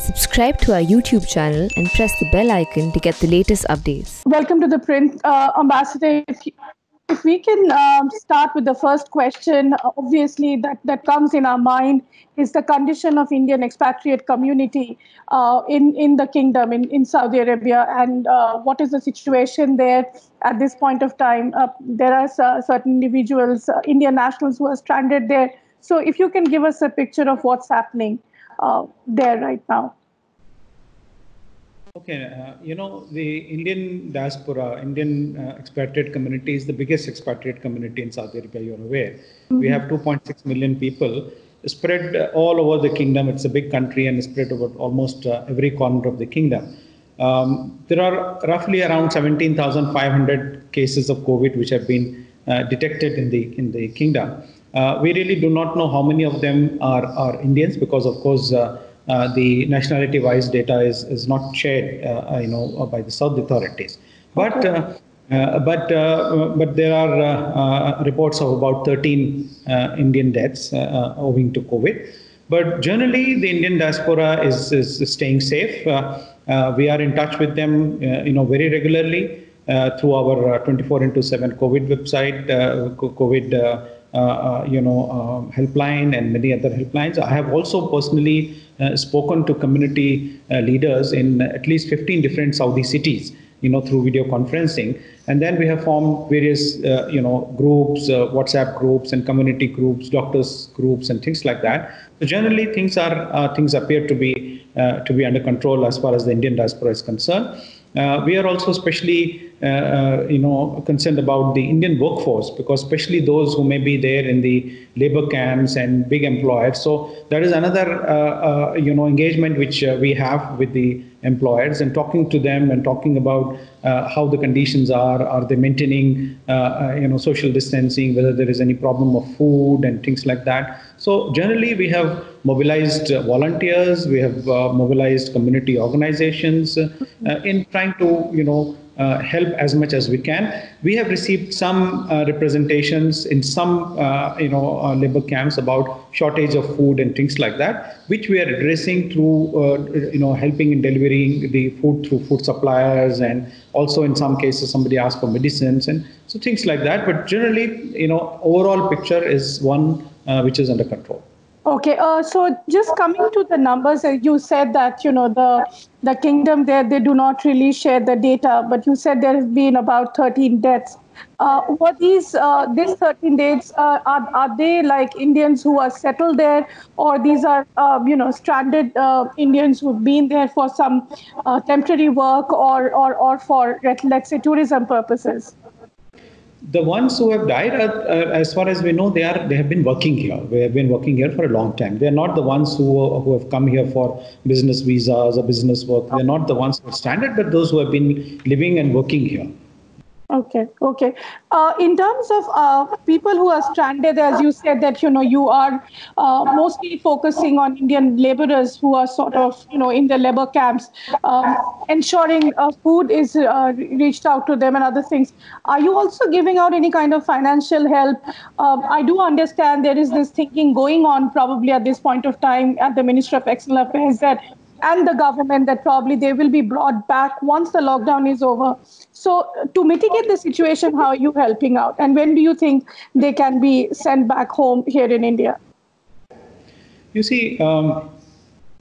Subscribe to our YouTube channel and press the bell icon to get the latest updates. Welcome to the Print Ambassador. If we can start with the first question, obviously that comes in our mind is the condition of Indian expatriate community in the kingdom, in Saudi Arabia, and what is the situation there at this point of time. There are certain individuals, Indian nationals who are stranded there. So if you can give us a picture of what's happening there right now. Okay, the Indian diaspora, Indian expatriate community is the biggest expatriate community in Saudi Arabia, you're aware. Mm-hmm. We have 2.6 million people spread all over the kingdom. It's a big country and spread over almost every corner of the kingdom. There are roughly around 17,500 cases of COVID which have been detected in the kingdom. We really do not know how many of them are Indians because, of course, the nationality-wise data is not shared, by the Saudi authorities. But there are reports of about 13 Indian deaths owing to COVID. But generally, the Indian diaspora is staying safe. We are in touch with them, very regularly through our 24/7 COVID website, COVID. Helpline and many other helplines. I have also personally spoken to community leaders in at least 15 different Saudi cities, through video conferencing. And then we have formed various, groups, WhatsApp groups and community groups, doctors groups and things like that. So generally things appear to be under control as far as the Indian diaspora is concerned. We are also especially, concerned about the Indian workforce, because especially those who may be there in the labor camps and big employers. So that is another, engagement which we have with the employers and talking to them and talking about how the conditions are they maintaining, social distancing, whether there is any problem of food and things like that. So generally we have mobilized volunteers, we have mobilized community organizations in trying to, help as much as we can. We have received some representations in some, labor camps about shortage of food and things like that, which we are addressing through, helping in delivering the food through food suppliers, and also in some cases somebody asked for medicines and so things like that. But generally, overall picture is one which is under control. Okay, so just coming to the numbers, you said that, the kingdom there, they do not really share the data, but you said there have been about 13 deaths. What these 13 deaths, are they like Indians who are settled there, or these are, stranded Indians who've been there for some temporary work or for, let's say, tourism purposes? The ones who have died, as far as we know, they have been working here. They have been working here for a long time. They are not the ones who have come here for business visas or business work. They are not the ones who are stranded, but those who have been living and working here. Okay. In terms of people who are stranded, as you said that, you are mostly focusing on Indian laborers who are sort of, in the labor camps, ensuring food is reached out to them and other things. Are you also giving out any kind of financial help? I do understand there is this thinking going on probably at this point of time at the Ministry of External Affairs and the government that probably they will be brought back once the lockdown is over. So to mitigate the situation, how are you helping out? And when do you think they can be sent back home here in India? You see,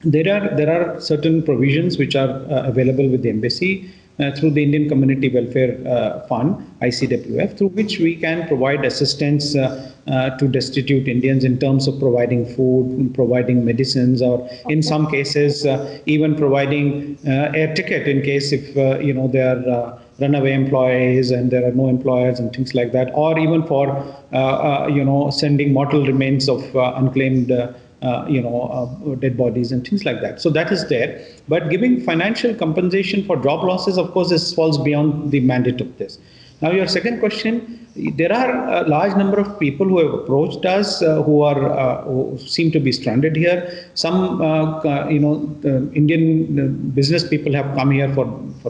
there are certain provisions which are available with the embassy through the Indian Community Welfare Fund, ICWF, through which we can provide assistance to destitute Indians in terms of providing food, providing medicines, or in some cases even providing air ticket in case if there are runaway employees and there are no employers and things like that, or even for sending mortal remains of unclaimed dead bodies and things like that. So that is there. But giving financial compensation for job losses, of course, this falls beyond the mandate of this. Now, your second question, there are a large number of people who have approached us who seem to be stranded here. Some, Indian business people have come here for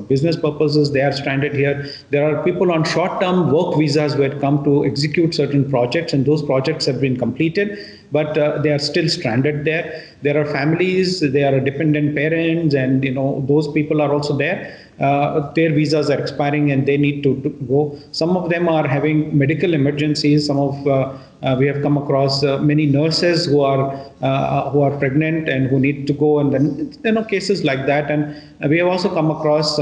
business purposes. They are stranded here. There are people on short-term work visas who had come to execute certain projects, and those projects have been completed, but they are still stranded there. There are families, they are dependent parents, and those people are also there. Their visas are expiring and they need to go. Some of them are having medical emergencies. We have come across many nurses who are pregnant and who need to go, and then cases like that. And we have also come across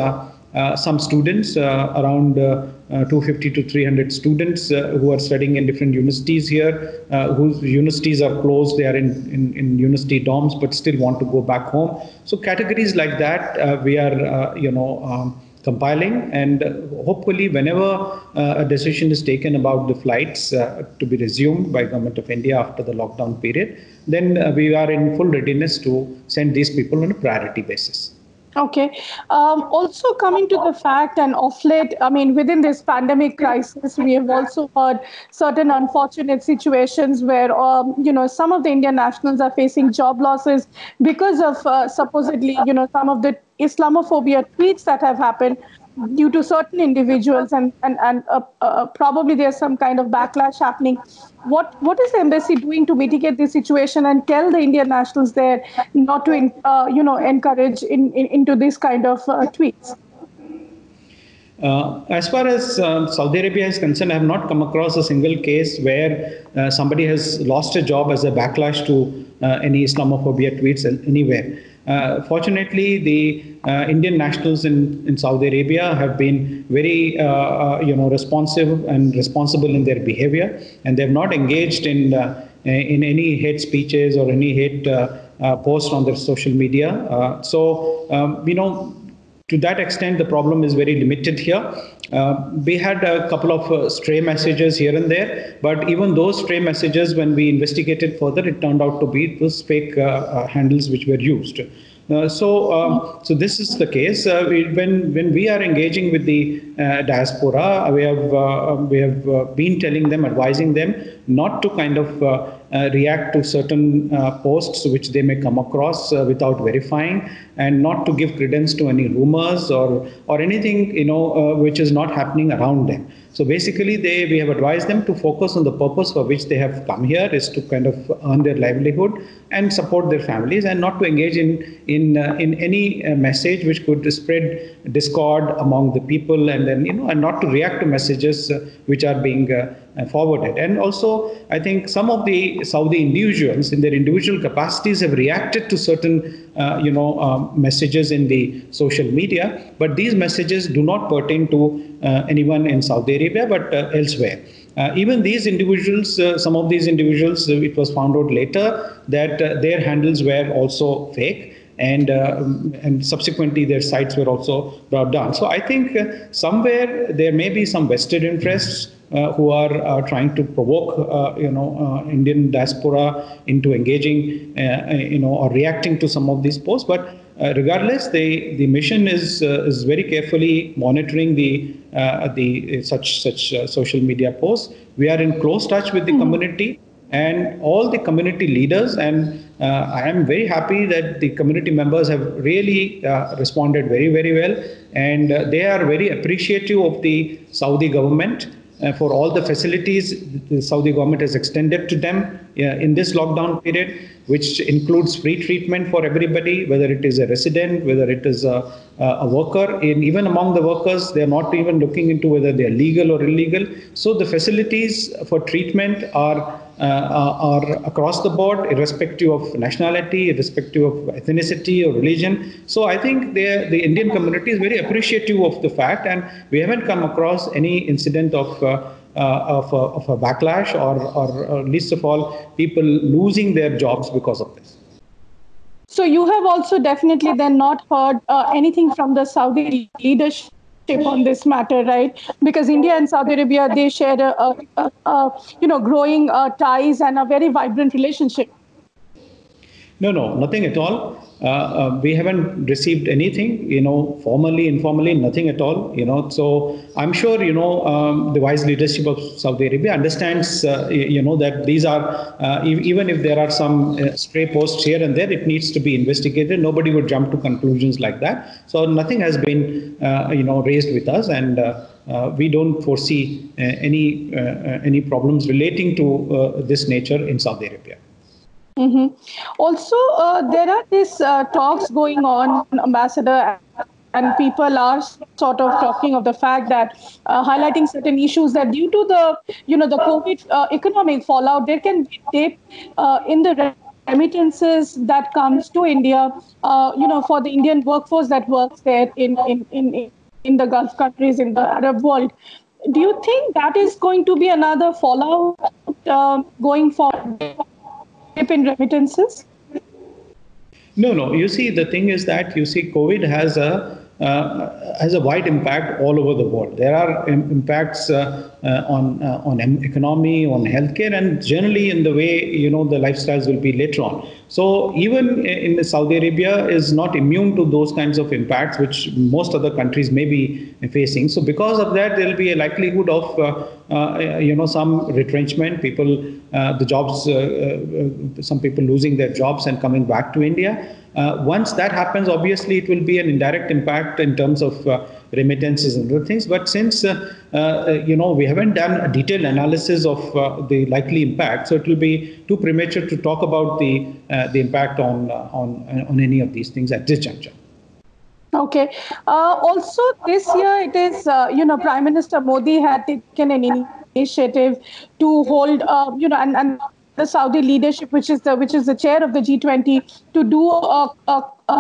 some students, around 250 to 300 students who are studying in different universities here, whose universities are closed. They are in university dorms, but still want to go back home. So categories like that we are, compiling, and hopefully whenever a decision is taken about the flights to be resumed by Government of India after the lockdown period, then we are in full readiness to send these people on a priority basis. Okay. Also coming to the fact, and of late, I mean, within this pandemic crisis, we have also heard certain unfortunate situations where, some of the Indian nationals are facing job losses because of supposedly, some of the Islamophobia tweets that have happened due to certain individuals, and probably there's some kind of backlash happening. What is the embassy doing to mitigate this situation and tell the Indian nationals there not to encourage into this kind of tweets? As far as Saudi Arabia is concerned, I have not come across a single case where somebody has lost a job as a backlash to any Islamophobia tweets anywhere. Fortunately, the Indian nationals in Saudi Arabia have been very, responsive and responsible in their behavior, and they have not engaged in any hate speeches or any hate posts on their social media. To that extent, the problem is very limited here. We had a couple of stray messages here and there, but even those stray messages, when we investigated further, it turned out to be those fake handles which were used. So this is the case. When we are engaging with the diaspora, we have been telling them, advising them not to kind of react to certain posts which they may come across without verifying, and not to give credence to any rumors or anything which is not happening around them. So basically, we have advised them to focus on the purpose for which they have come here, is to kind of earn their livelihood and support their families, and not to engage in any message which could spread discord among the people, and then and not to react to messages which are being forwarded. And also, I think some of the Saudi individuals in their individual capacities have reacted to certain messages in the social media, but these messages do not pertain to anyone in Saudi Arabia, but elsewhere. Even these individuals, some of these individuals, it was found out later that their handles were also fake, and subsequently their sites were also brought down. So I think somewhere there may be some vested interests who are trying to provoke Indian diaspora into engaging or reacting to some of these posts. But regardless, the mission is very carefully monitoring the such social media posts. We are in close touch with the community and all the community leaders, and I am very happy that the community members have really responded very, very well, and they are very appreciative of the Saudi government for all the facilities the Saudi government has extended to them in this lockdown period, which includes free treatment for everybody, whether it is a resident, whether it is a worker. And even among the workers, they are not even looking into whether they are legal or illegal. So the facilities for treatment are across the board, irrespective of nationality, irrespective of ethnicity or religion. So I think the Indian community is very appreciative of the fact, and we haven't come across any incident of a backlash or least of all people losing their jobs because of this. So you have also definitely then not heard anything from the Saudi leadership on this matter, right? Because India and Saudi Arabia, they share growing ties and a very vibrant relationship. No, nothing at all. We haven't received anything, formally, informally, nothing at all, So I'm sure, the wise leadership of Saudi Arabia understands, that these are, even if there are some stray posts here and there, it needs to be investigated. Nobody would jump to conclusions like that. So nothing has been, raised with us, and we don't foresee any problems relating to this nature in Saudi Arabia. Mm-hmm. Also, there are these talks going on, Ambassador, and people are sort of talking of the fact that highlighting certain issues that due to the COVID economic fallout, there can be dip in the remittances that comes to India, for the Indian workforce that works there in the Gulf countries, in the Arab world. Do you think that is going to be another fallout going forward? In remittances? No. You see, the thing is that COVID has a wide impact all over the world. There are impacts on economy, on healthcare, and generally in the way the lifestyles will be later on. So even in Saudi Arabia is not immune to those kinds of impacts, which most other countries may be facing. So because of that, there will be a likelihood of some retrenchment, people, the jobs, some people losing their jobs and coming back to India. Once that happens, obviously it will be an indirect impact in terms of remittances and other things. But since we haven't done a detailed analysis of the likely impact, so it will be too premature to talk about the impact on any of these things at this juncture. Okay. Also, this year it is Prime Minister Modi had taken an initiative to hold and the Saudi leadership, which is the chair of the G20, to do a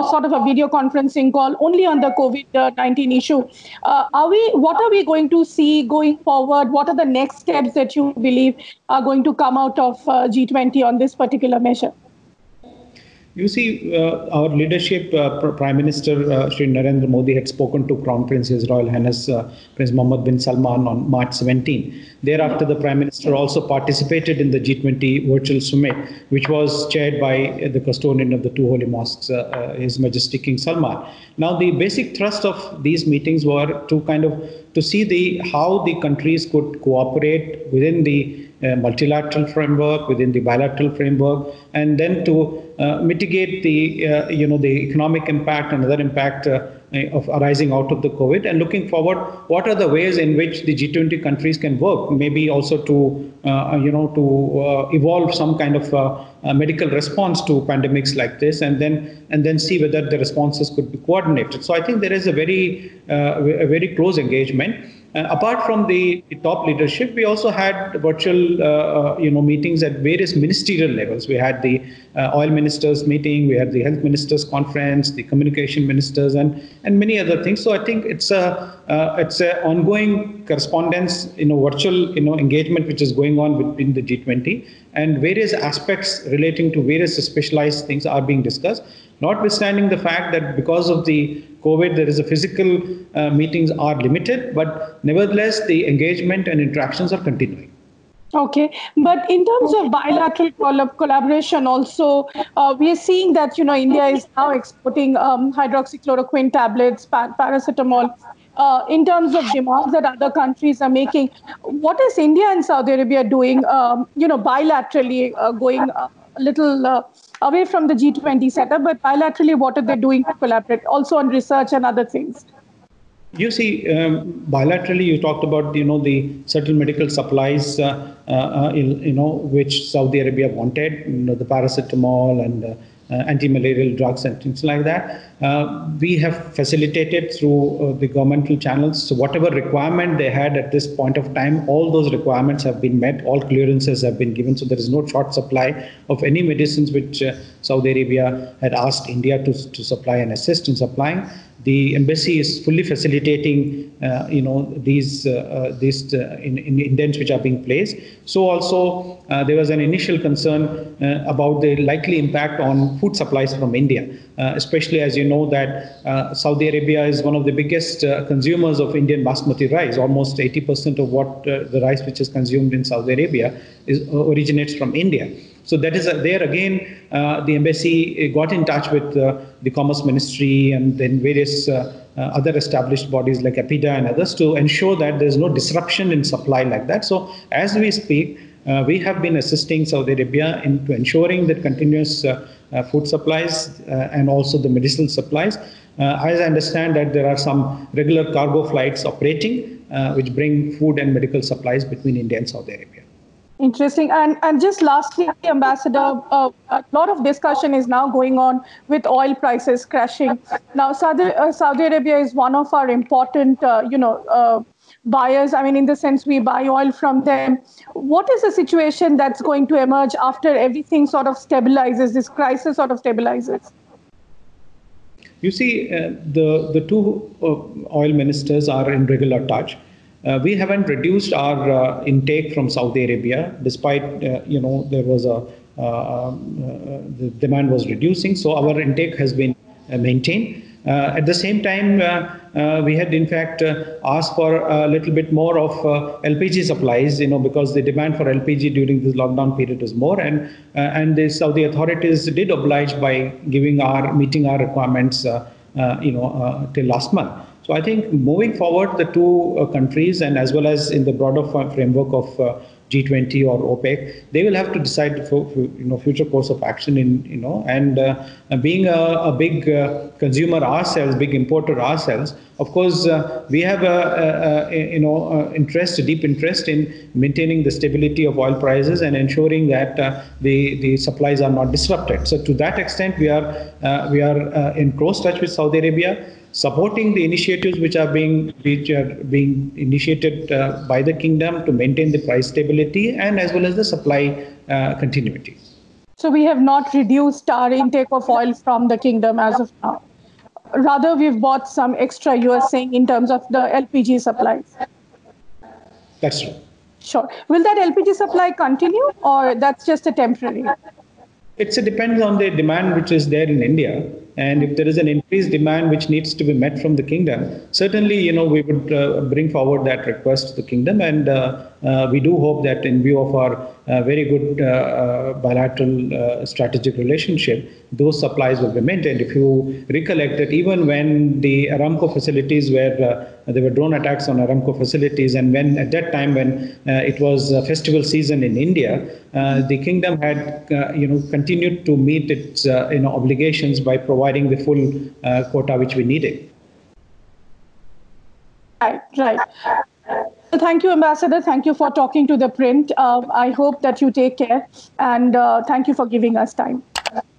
sort of a video conferencing call only on the COVID-19 issue. What are we going to see going forward? What are the next steps that you believe are going to come out of G20 on this particular measure? You see, our leadership, Prime Minister Shri Narendra Modi had spoken to Crown Prince His Royal Highness Prince Mohammed bin Salman on March 17. Thereafter, the Prime Minister also participated in the G20 virtual summit, which was chaired by the custodian of the two holy mosques, His Majesty King Salman. Now, the basic thrust of these meetings were to see how the countries could cooperate within the multilateral framework, within the bilateral framework, and then to mitigate the economic impact and other impact of arising out of the COVID, and looking forward, what are the ways in which the G20 countries can work, maybe also to evolve some kind of medical response to pandemics like this, and then see whether the responses could be coordinated. So I think there is a very close engagement. Apart from the top leadership, we also had virtual meetings at various ministerial levels. We had the oil ministers meeting, we had the health ministers conference, the communication ministers, and many other things. So I think it's a ongoing correspondence, virtual engagement which is going on between the G20, and various aspects relating to various specialized things are being discussed. Notwithstanding the fact that because of the COVID, there is a physical meetings are limited, but nevertheless, the engagement and interactions are continuing. Okay, but in terms of bilateral collaboration also, we are seeing that, India is now exporting hydroxychloroquine tablets, paracetamol. In terms of demands that other countries are making, what is India and Saudi Arabia doing, bilaterally, going a little away from the G20 setup, but bilaterally, what are they doing to collaborate, also on research and other things? You see, bilaterally, you talked about, the certain medical supplies, which Saudi Arabia wanted, the paracetamol and anti-malarial drugs and things like that. We have facilitated through the governmental channels. So whatever requirement they had at this point of time, all those requirements have been met. All clearances have been given. So there is no short supply of any medicines which Saudi Arabia had asked India to supply and assist in supplying. The embassy is fully facilitating, these indents which are being placed. So also there was an initial concern about the likely impact on food supplies from India, especially as you know that Saudi Arabia is one of the biggest consumers of Indian basmati rice. Almost 80% of what the rice which is consumed in Saudi Arabia originates from India. So that is there again, the embassy got in touch with the Commerce Ministry and then various other established bodies like APIDA and others to ensure that there's no disruption in supply like that. So as we speak, we have been assisting Saudi Arabia into ensuring that continuous food supplies and also the medicinal supplies. As I understand that there are some regular cargo flights operating which bring food and medical supplies between India and Saudi Arabia. Interesting. And just lastly, Ambassador, a lot of discussion is now going on with oil prices crashing. Now, Saudi Arabia is one of our important, buyers. I mean, in the sense we buy oil from them. What is the situation that's going to emerge after everything sort of stabilizes, this crisis sort of stabilizes? You see, the two oil ministers are in regular touch. We haven't reduced our intake from Saudi Arabia, despite there was the demand was reducing. So our intake has been maintained. At the same time, we had in fact asked for a little bit more of LPG supplies, because the demand for LPG during this lockdown period was more, and the Saudi authorities did oblige by meeting our requirements, till last month. So I think moving forward, the two countries, and as well as in the broader framework of G20 or OPEC, they will have to decide the future course of action. Being a big consumer ourselves, big importer ourselves, of course, we have a deep interest in maintaining the stability of oil prices and ensuring that the supplies are not disrupted. So to that extent, we are in close touch with Saudi Arabia, supporting the initiatives which are being initiated by the kingdom to maintain the price stability and as well as the supply continuity. So we have not reduced our intake of oil from the kingdom as of now. Rather, we've bought some extra, you are saying, in terms of the LPG supplies. That's true. Sure. Will that LPG supply continue, or that's just a temporary? It depends on the demand which is there in India. And if there is an increased demand which needs to be met from the kingdom, certainly, we would bring forward that request to the kingdom. And we do hope that in view of our very good bilateral strategic relationship, those supplies will be maintained. If you recollect that even when the Aramco facilities there were drone attacks on Aramco facilities, and when at that time when it was festival season in India, the kingdom had continued to meet its obligations by providing the full quota which we needed. Right. Well, thank you, Ambassador. Thank you for talking to The Print. I hope that you take care, and thank you for giving us time.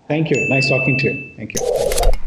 Thank you. Nice talking to you. Thank you.